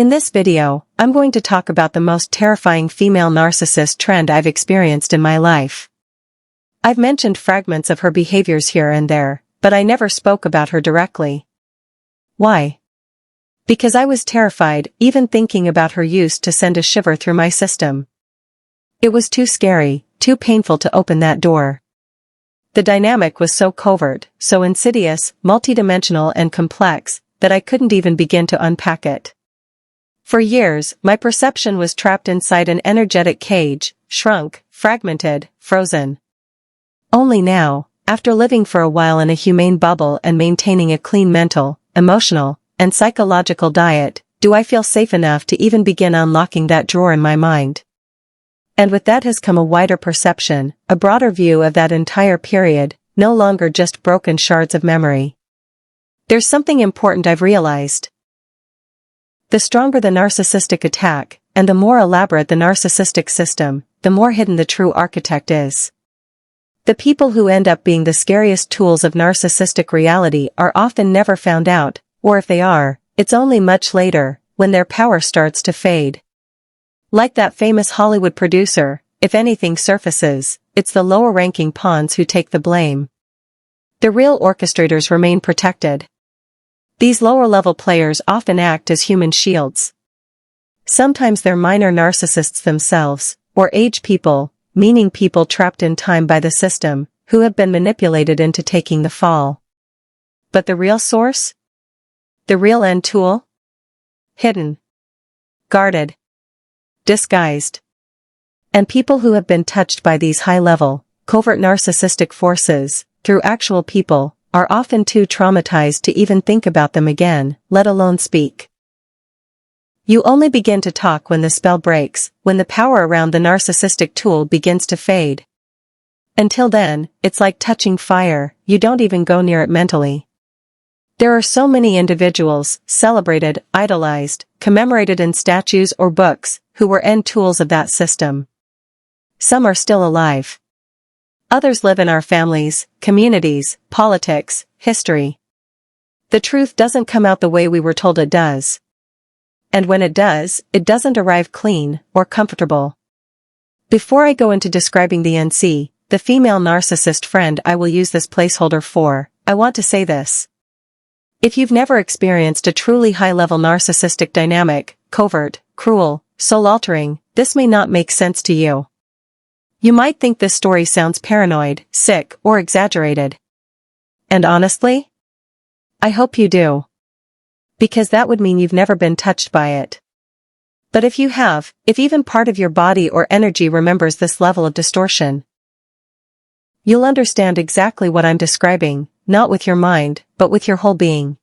In this video, I'm going to talk about the most terrifying female narcissist trend I've experienced in my life. I've mentioned fragments of her behaviors here and there, but I never spoke about her directly. Why? Because I was terrified, even thinking about her used to send a shiver through my system. It was too scary, too painful to open that door. The dynamic was so covert, so insidious, multidimensional and complex, that I couldn't even begin to unpack it. For years, my perception was trapped inside an energetic cage, shrunk, fragmented, frozen. Only now, after living for a while in a humane bubble and maintaining a clean mental, emotional, and psychological diet, do I feel safe enough to even begin unlocking that drawer in my mind. And with that has come a wider perception, a broader view of that entire period, no longer just broken shards of memory. There's something important I've realized. The stronger the narcissistic attack, and the more elaborate the narcissistic system, the more hidden the true architect is. The people who end up being the scariest tools of narcissistic reality are often never found out, or if they are, it's only much later, when their power starts to fade. Like that famous Hollywood producer, if anything surfaces, it's the lower-ranking pawns who take the blame. The real orchestrators remain protected. These lower-level players often act as human shields. Sometimes they're minor narcissists themselves, or age people, meaning people trapped in time by the system, who have been manipulated into taking the fall. But the real source? The real end tool? Hidden. Guarded. Disguised. And people who have been touched by these high-level, covert narcissistic forces, through actual people, are often too traumatized to even think about them again, let alone speak. You only begin to talk when the spell breaks, when the power around the narcissistic tool begins to fade. Until then, it's like touching fire, you don't even go near it mentally. There are so many individuals, celebrated, idolized, commemorated in statues or books, who were end tools of that system. Some are still alive. Others live in our families, communities, politics, history. The truth doesn't come out the way we were told it does. And when it does, it doesn't arrive clean or comfortable. Before I go into describing the NC, the female narcissist friend I will use this placeholder for, I want to say this. If you've never experienced a truly high-level narcissistic dynamic, covert, cruel, soul-altering, this may not make sense to you. You might think this story sounds paranoid, sick, or exaggerated. And honestly? I hope you do. Because that would mean you've never been touched by it. But if you have, if even part of your body or energy remembers this level of distortion, you'll understand exactly what I'm describing, not with your mind, but with your whole being.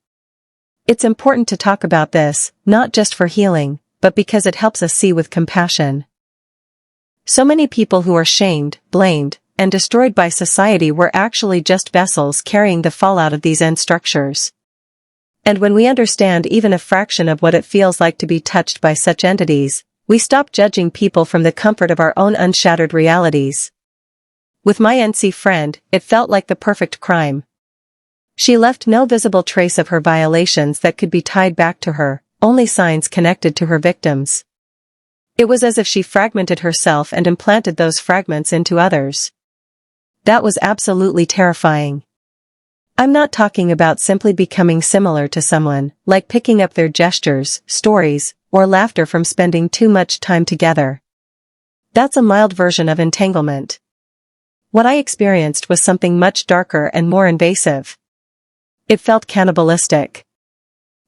It's important to talk about this, not just for healing, but because it helps us see with compassion. So many people who are shamed, blamed, and destroyed by society were actually just vessels carrying the fallout of these end structures. And when we understand even a fraction of what it feels like to be touched by such entities, we stop judging people from the comfort of our own unshattered realities. With my NC friend, it felt like the perfect crime. She left no visible trace of her violations that could be tied back to her, only signs connected to her victims. It was as if she fragmented herself and implanted those fragments into others. That was absolutely terrifying. I'm not talking about simply becoming similar to someone, like picking up their gestures, stories, or laughter from spending too much time together. That's a mild version of entanglement. What I experienced was something much darker and more invasive. It felt cannibalistic.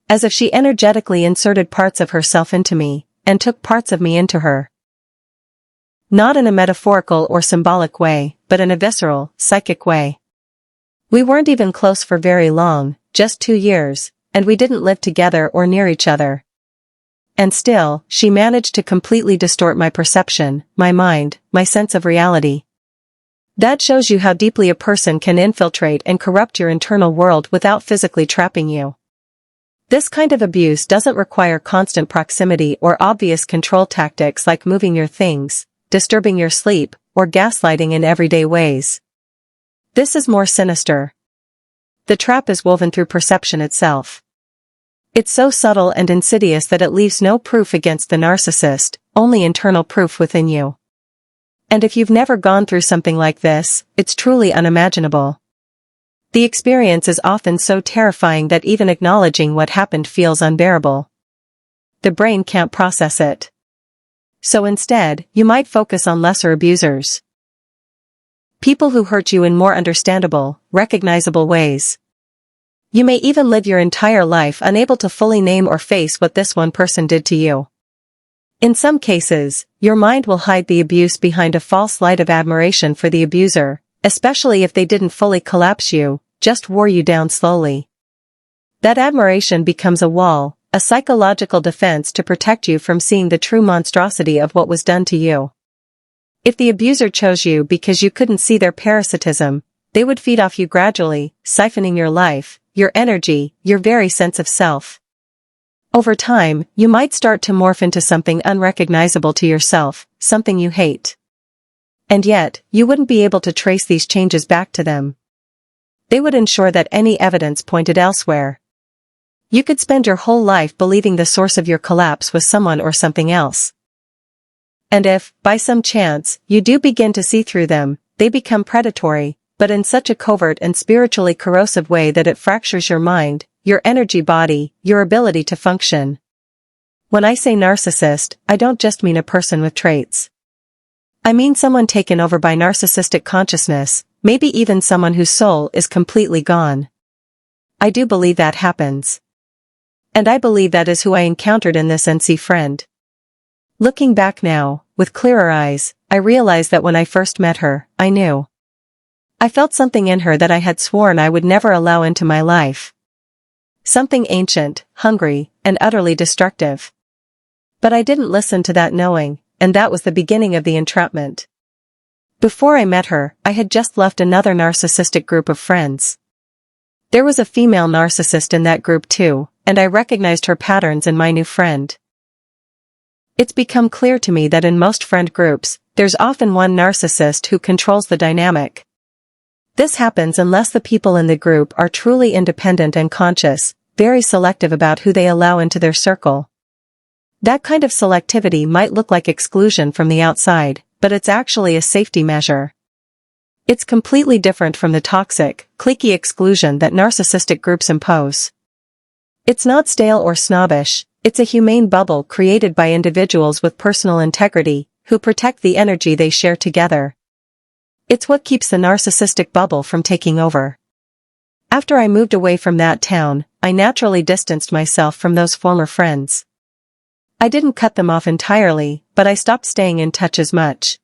As if she energetically inserted parts of herself into me, and took parts of me into her. Not in a metaphorical or symbolic way, but in a visceral, psychic way. We weren't even close for very long, just 2 years, and we didn't live together or near each other. And still, she managed to completely distort my perception, my mind, my sense of reality. That shows you how deeply a person can infiltrate and corrupt your internal world without physically trapping you. This kind of abuse doesn't require constant proximity or obvious control tactics like moving your things, disturbing your sleep, or gaslighting in everyday ways. This is more sinister. The trap is woven through perception itself. It's so subtle and insidious that it leaves no proof against the narcissist, only internal proof within you. And if you've never gone through something like this, it's truly unimaginable. The experience is often so terrifying that even acknowledging what happened feels unbearable. The brain can't process it. So instead, you might focus on lesser abusers. People who hurt you in more understandable, recognizable ways. You may even live your entire life unable to fully name or face what this one person did to you. In some cases, your mind will hide the abuse behind a false light of admiration for the abuser, especially if they didn't fully collapse you, just wore you down slowly. That admiration becomes a wall, a psychological defense to protect you from seeing the true monstrosity of what was done to you. If the abuser chose you because you couldn't see their parasitism, they would feed off you gradually, siphoning your life, your energy, your very sense of self. Over time, you might start to morph into something unrecognizable to yourself, something you hate. And yet, you wouldn't be able to trace these changes back to them. They would ensure that any evidence pointed elsewhere. You could spend your whole life believing the source of your collapse was someone or something else. And if, by some chance, you do begin to see through them, they become predatory, but in such a covert and spiritually corrosive way that it fractures your mind, your energy body, your ability to function. When I say narcissist, I don't just mean a person with traits. I mean someone taken over by narcissistic consciousness, maybe even someone whose soul is completely gone. I do believe that happens. And I believe that is who I encountered in this NC friend. Looking back now, with clearer eyes, I realized that when I first met her, I knew. I felt something in her that I had sworn I would never allow into my life. Something ancient, hungry, and utterly destructive. But I didn't listen to that knowing, and that was the beginning of the entrapment. Before I met her, I had just left another narcissistic group of friends. There was a female narcissist in that group too, and I recognized her patterns in my new friend. It's become clear to me that in most friend groups, there's often one narcissist who controls the dynamic. This happens unless the people in the group are truly independent and conscious, very selective about who they allow into their circle. That kind of selectivity might look like exclusion from the outside, but it's actually a safety measure. It's completely different from the toxic, cliquey exclusion that narcissistic groups impose. It's not stale or snobbish, it's a humane bubble created by individuals with personal integrity, who protect the energy they share together. It's what keeps the narcissistic bubble from taking over. After I moved away from that town, I naturally distanced myself from those former friends. I didn't cut them off entirely, but I stopped staying in touch as much.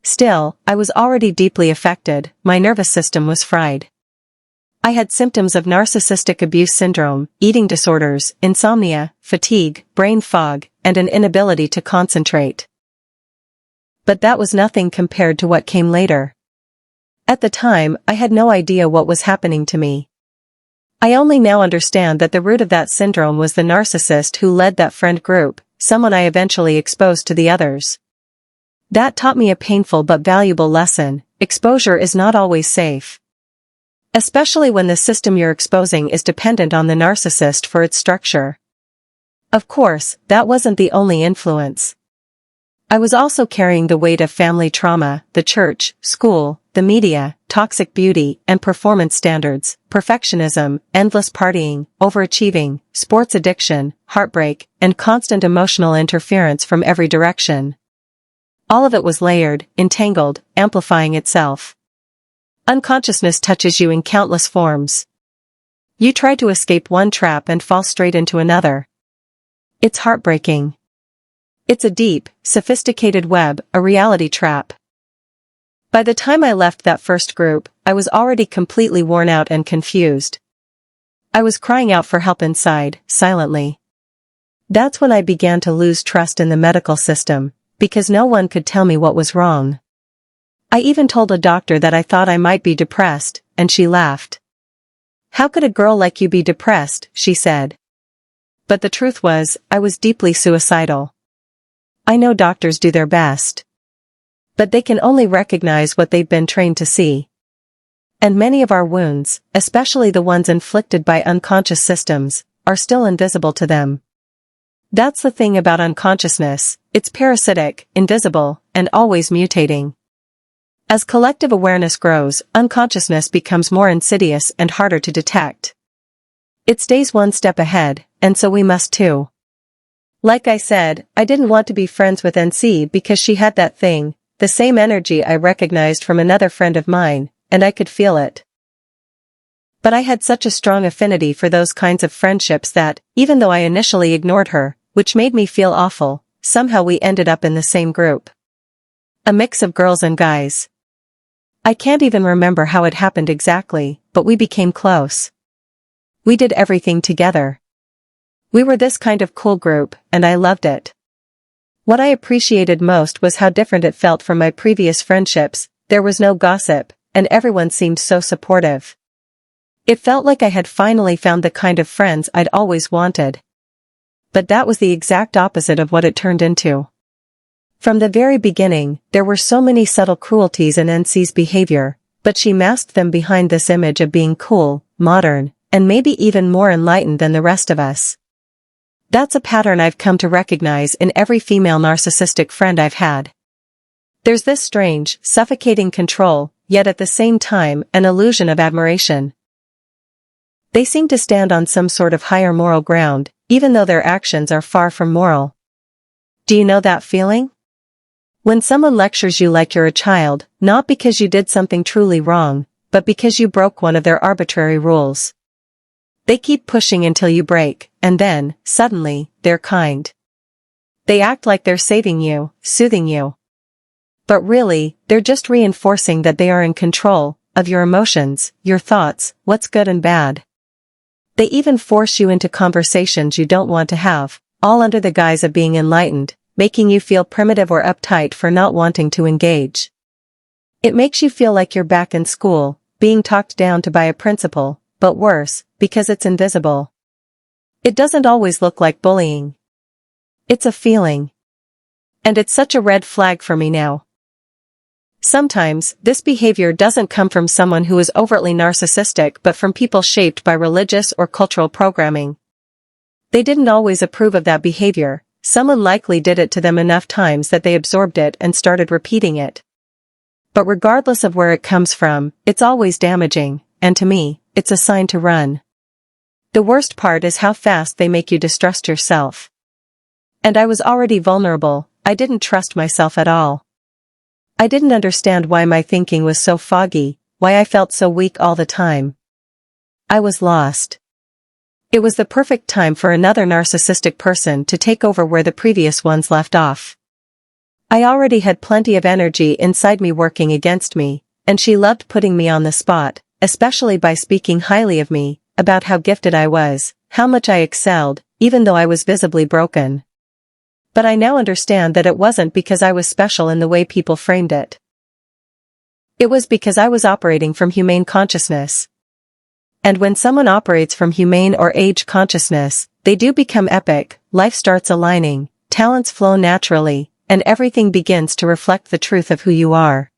Still, I was already deeply affected, my nervous system was fried. I had symptoms of narcissistic abuse syndrome, eating disorders, insomnia, fatigue, brain fog, and an inability to concentrate. But that was nothing compared to what came later. At the time, I had no idea what was happening to me. I only now understand that the root of that syndrome was the narcissist who led that friend group, someone I eventually exposed to the others. That taught me a painful but valuable lesson: exposure is not always safe. Especially when the system you're exposing is dependent on the narcissist for its structure. Of course, that wasn't the only influence. I was also carrying the weight of family trauma, the church, school, the media, toxic beauty and performance standards, perfectionism, endless partying, overachieving, sports addiction, heartbreak, and constant emotional interference from every direction. All of it was layered, entangled, amplifying itself. Unconsciousness touches you in countless forms. You try to escape one trap and fall straight into another. It's heartbreaking. It's a deep, sophisticated web, a reality trap. By the time I left that first group, I was already completely worn out and confused. I was crying out for help inside, silently. That's when I began to lose trust in the medical system, because no one could tell me what was wrong. I even told a doctor that I thought I might be depressed, and she laughed. "How could a girl like you be depressed?" she said. But the truth was, I was deeply suicidal. I know doctors do their best. But they can only recognize what they've been trained to see. And many of our wounds, especially the ones inflicted by unconscious systems, are still invisible to them. That's the thing about unconsciousness, it's parasitic, invisible, and always mutating. As collective awareness grows, unconsciousness becomes more insidious and harder to detect. It stays one step ahead, and so we must too. Like I said, I didn't want to be friends with NC because she had that thing, the same energy I recognized from another friend of mine, and I could feel it. But I had such a strong affinity for those kinds of friendships that, even though I initially ignored her, which made me feel awful, somehow we ended up in the same group. A mix of girls and guys. I can't even remember how it happened exactly, but we became close. We did everything together. We were this kind of cool group, and I loved it. What I appreciated most was how different it felt from my previous friendships. There was no gossip, and everyone seemed so supportive. It felt like I had finally found the kind of friends I'd always wanted. But that was the exact opposite of what it turned into. From the very beginning, there were so many subtle cruelties in NC's behavior, but she masked them behind this image of being cool, modern, and maybe even more enlightened than the rest of us. That's a pattern I've come to recognize in every female narcissistic friend I've had. There's this strange, suffocating control, yet at the same time, an illusion of admiration. They seem to stand on some sort of higher moral ground, even though their actions are far from moral. Do you know that feeling? When someone lectures you like you're a child, not because you did something truly wrong, but because you broke one of their arbitrary rules. They keep pushing until you break, and then, suddenly, they're kind. They act like they're saving you, soothing you. But really, they're just reinforcing that they are in control of your emotions, your thoughts, what's good and bad. They even force you into conversations you don't want to have, all under the guise of being enlightened, making you feel primitive or uptight for not wanting to engage. It makes you feel like you're back in school, being talked down to by a principal, but worse, because it's invisible. It doesn't always look like bullying. It's a feeling. And it's such a red flag for me now. Sometimes, this behavior doesn't come from someone who is overtly narcissistic but from people shaped by religious or cultural programming. They didn't always approve of that behavior, someone likely did it to them enough times that they absorbed it and started repeating it. But regardless of where it comes from, it's always damaging, and to me, it's a sign to run. The worst part is how fast they make you distrust yourself. And I was already vulnerable, I didn't trust myself at all. I didn't understand why my thinking was so foggy, why I felt so weak all the time. I was lost. It was the perfect time for another narcissistic person to take over where the previous ones left off. I already had plenty of energy inside me working against me, and she loved putting me on the spot, especially by speaking highly of me, about how gifted I was, how much I excelled, even though I was visibly broken. But I now understand that it wasn't because I was special in the way people framed it. It was because I was operating from humane consciousness. And when someone operates from humane or age consciousness, they do become epic, life starts aligning, talents flow naturally, and everything begins to reflect the truth of who you are.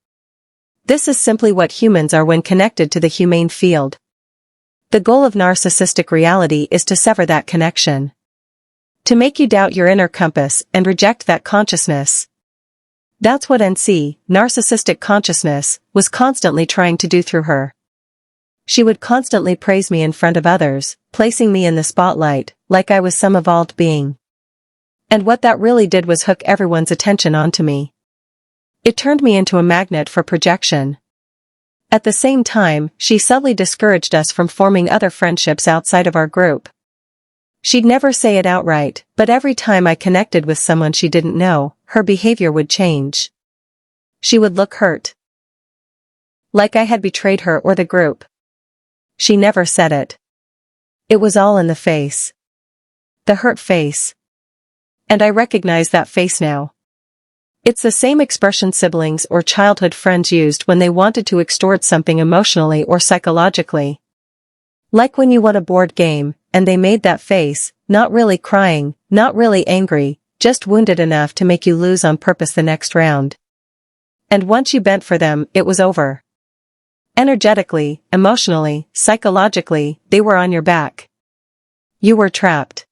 This is simply what humans are when connected to the humane field. The goal of narcissistic reality is to sever that connection. To make you doubt your inner compass and reject that consciousness. That's what NC, narcissistic consciousness, was constantly trying to do through her. She would constantly praise me in front of others, placing me in the spotlight, like I was some evolved being. And what that really did was hook everyone's attention onto me. It turned me into a magnet for projection. At the same time, she subtly discouraged us from forming other friendships outside of our group. She'd never say it outright, but every time I connected with someone she didn't know, her behavior would change. She would look hurt. Like I had betrayed her or the group. She never said it. It was all in the face. The hurt face. And I recognize that face now. It's the same expression siblings or childhood friends used when they wanted to extort something emotionally or psychologically. Like when you won a board game, and they made that face, not really crying, not really angry, just wounded enough to make you lose on purpose the next round. And once you bent for them, it was over. Energetically, emotionally, psychologically, they were on your back. you were trapped.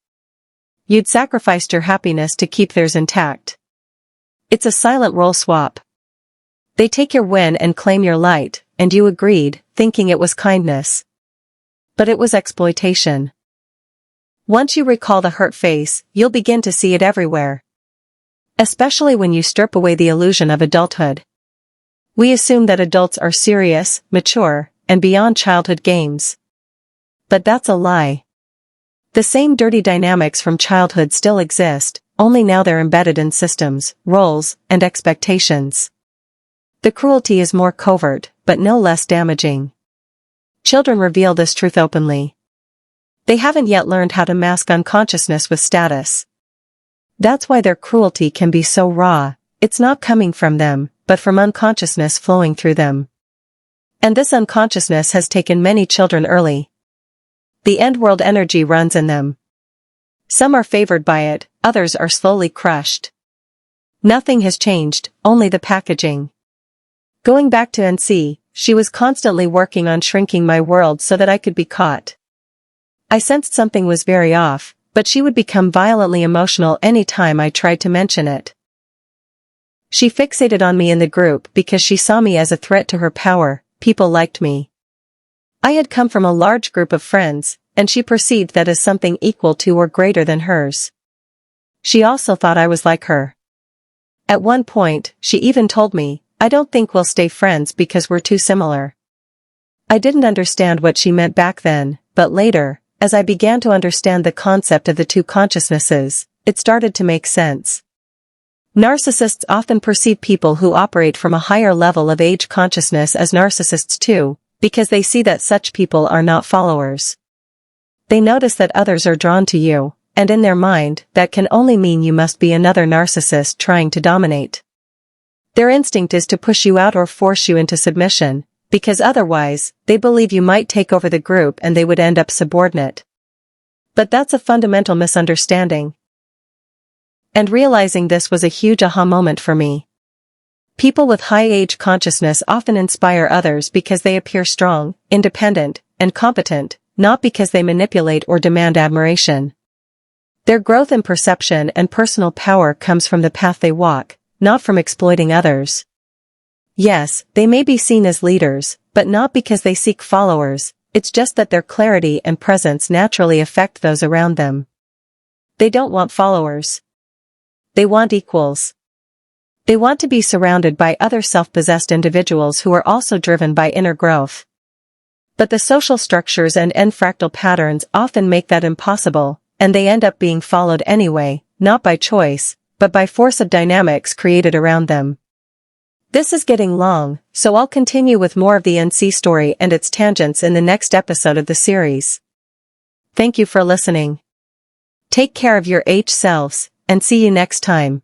You'd sacrificed your happiness to keep theirs intact. It's a silent role swap. They take your win and claim your light, and you agreed, thinking it was kindness. But it was exploitation. Once you recall the hurt face, you'll begin to see it everywhere. Especially when you strip away the illusion of adulthood. We assume that adults are serious, mature, and beyond childhood games. But that's a lie. The same dirty dynamics from childhood still exist, only now they're embedded in systems, roles, and expectations. The cruelty is more covert, but no less damaging. Children reveal this truth openly. They haven't yet learned how to mask unconsciousness with status. That's why their cruelty can be so raw. It's not coming from them, but from unconsciousness flowing through them. And this unconsciousness has taken many children early. The end-world energy runs in them. Some are favored by it, others are slowly crushed. Nothing has changed, only the packaging. Going back to NC, she was constantly working on shrinking my world so that I could be caught. I sensed something was very off, but she would become violently emotional any time I tried to mention it. She fixated on me in the group because she saw me as a threat to her power. People liked me. I had come from a large group of friends, and she perceived that as something equal to or greater than hers. She also thought I was like her. At one point, she even told me, "I don't think we'll stay friends because we're too similar." I didn't understand what she meant back then, but later, as I began to understand the concept of the two consciousnesses, it started to make sense. Narcissists often perceive people who operate from a higher level of age consciousness as narcissists too, because they see that such people are not followers. They notice that others are drawn to you, and in their mind, that can only mean you must be another narcissist trying to dominate. Their instinct is to push you out or force you into submission, because otherwise, they believe you might take over the group and they would end up subordinate. But that's a fundamental misunderstanding. And realizing this was a huge aha moment for me. People with high age consciousness often inspire others because they appear strong, independent, and competent, not because they manipulate or demand admiration. Their growth in perception and personal power comes from the path they walk, not from exploiting others. Yes, they may be seen as leaders, but not because they seek followers, it's just that their clarity and presence naturally affect those around them. They don't want followers. They want equals. They want to be surrounded by other self-possessed individuals who are also driven by inner growth. But the social structures and fractal patterns often make that impossible, and they end up being followed anyway, not by choice, but by force of dynamics created around them. This is getting long, so I'll continue with more of the NC story and its tangents in the next episode of the series. Thank you for listening. Take care of your H selves, and see you next time.